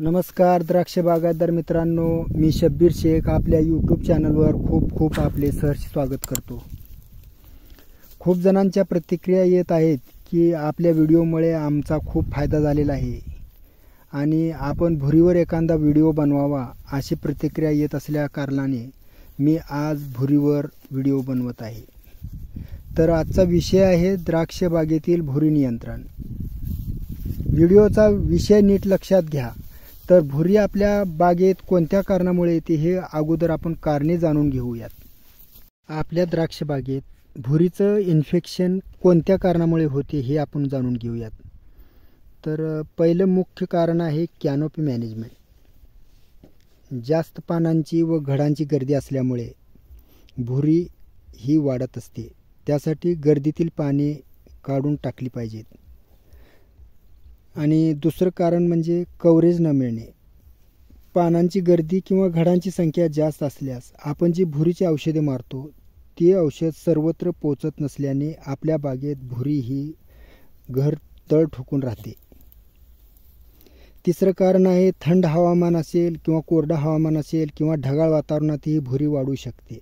नमस्कार द्राक्ष बागायतदार मित्रांनो, मी शब्बीर शेख आपल्या यूट्यूब चॅनलवर खूप आपले सहर्ष स्वागत करतो। खूप जणांच्या प्रतिक्रिया येत आहेत की आपल्या व्हिडिओमुळे आमचा खूप फायदा झालेला आहे आणि आपण भुरीवर एखादा व्हिडिओ बनवावा अशी प्रतिक्रिया येत असल्या कारणाने मी आज भुरीवर व्हिडिओ बनवत आहे। तर आजचा विषय आहे द्राक्ष बागेतील भुरी नियंत्रण। व्हिडिओचा विषय नीट लक्षात घ्या। तर भुरी आपल्या बागेत कोणत्या कारणामुळे येते हे अगोदर आपण कारणे जाणून घेऊयात। आपल्या द्राक्ष बागेत भुरीचं इन्फेक्शन कोणत्या कारणामुळे होते हे आपण जाणून घेऊयात। तर पहिलं मुख्य कारण आहे कॅनोपी मॅनेजमेंट। जास्त पानांची व घडांची गर्दी असल्यामुळे भुरी ही वाढत असते, त्यासाठी गर्दीतील पाने काढून टाकली पाहिजेत। आणि दुसरं कारण म्हणजे कव्हरेज न मिळणे। पानांची गर्दी किंवा घडांची संख्या जास्त असल्यास आपण जी भुरीची औषधे मारतो ते औषध सर्वत्र पोचत नसल्याने आपल्या बागेत भुरी ही घर तळ ठोकून राहते। तिसरं कारण आहे थंड हवामान असेल किंवा कोरडं हवामान असेल किंवा ढगाळ वातावरणात ही भुरी वाढू शकते।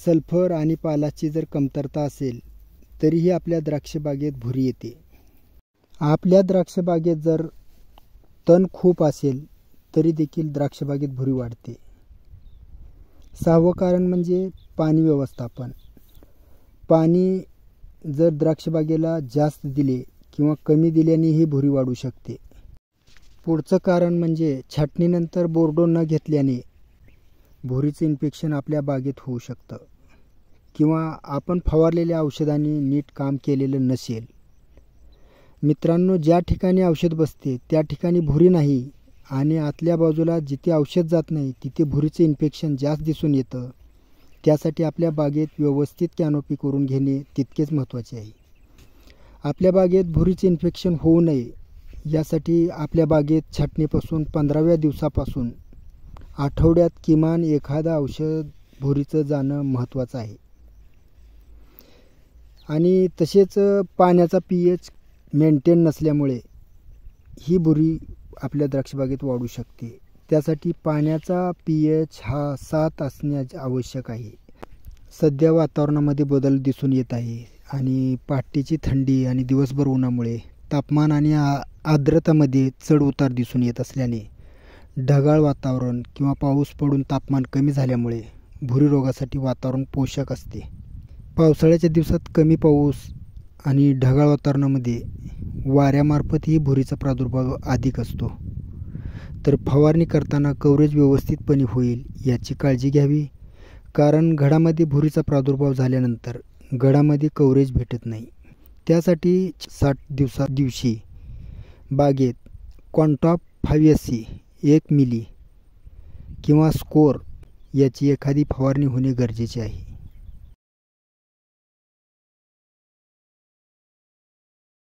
सल्फर आणि पालाची जर कमतरता असेल तरीही आपल्या द्राक्ष बागेत भुरी येते। आपल्या द्राक्ष बागेत जर तण खूप असेल तरी देखील द्राक्ष बागेत भुरी वाढते। सहावं कारण म्हणजे पाणी व्यवस्थापन। पाणी जर द्राक्ष बागेला जास्त दिले किंवा कमी दिल्यानेही भुरी वाढू शकते। पुढचं कारण म्हणजे छाटणीनंतर बोर्डो न घेतल्याने भुरीचं इन्फेक्शन आपल्या बागेत होऊ शकतं किंवा आपण फवारलेल्या औषधांनी नीट काम केलेलं नसेल। मित्रांनो, ज्या ठिकाणी औषध बसते त्या ठिकाणी भुरी नाही आणि आतल्या बाजूला जिथे औषध जात नाही तिथे भुरीचे इन्फेक्शन जास्त दिसून येतं। त्यासाठी आपल्या बागेत व्यवस्थित कॅनोपी करून घेणे तितकेच महत्त्वाचे आहे। आपल्या बागेत भुरीचे इन्फेक्शन होऊ नये यासाठी आपल्या बागेत छाटणीपासून 15व्या दिवसापासून आठवड्यात किमान एखादा औषध भुरीचं जाणं महत्त्वाचं आहे। आणि तसेच पाण्याचा pH मेंटेन नसल्यामुळे ही भुरी आपल्या द्राक्षबागेत वाढू शकते। त्यासाठी पाण्याचा pH हा 7 असणे आवश्यक आहे। सध्या वातावरणामध्ये बदल दिसून येत आहे आणि पहाटेची थंडी आणि दिवसभर उन्हामुळे तापमान आणि आर्द्रतामध्ये चढ उतार दिसून येत असल्याने ढगाळ वातावरण किंवा पाऊस पडून तापमान कमी झाल्यामुळे भुरी रोगासाठी वातावरण पोषक असते। पावसाळ्याच्या दिवसात कमी पाऊस आणि ढगाळ वातावरणामध्ये वाऱ्यामार्फतही भुरीचा प्रादुर्भाव अधिक असतो। तर फवारणी करताना कव्हरेज व्यवस्थितपणे होईल याची काळजी घ्यावी, कारण घडामध्ये भुरीचा प्रादुर्भाव झाल्यानंतर घडामध्ये कव्हरेज भेटत नाही। त्यासाठी 60 दिवशी बागेत कॉन्टॉप 5SC 1 मिली किंवा स्कोर याची एखादी फवारणी होणे गरजेचे आहे।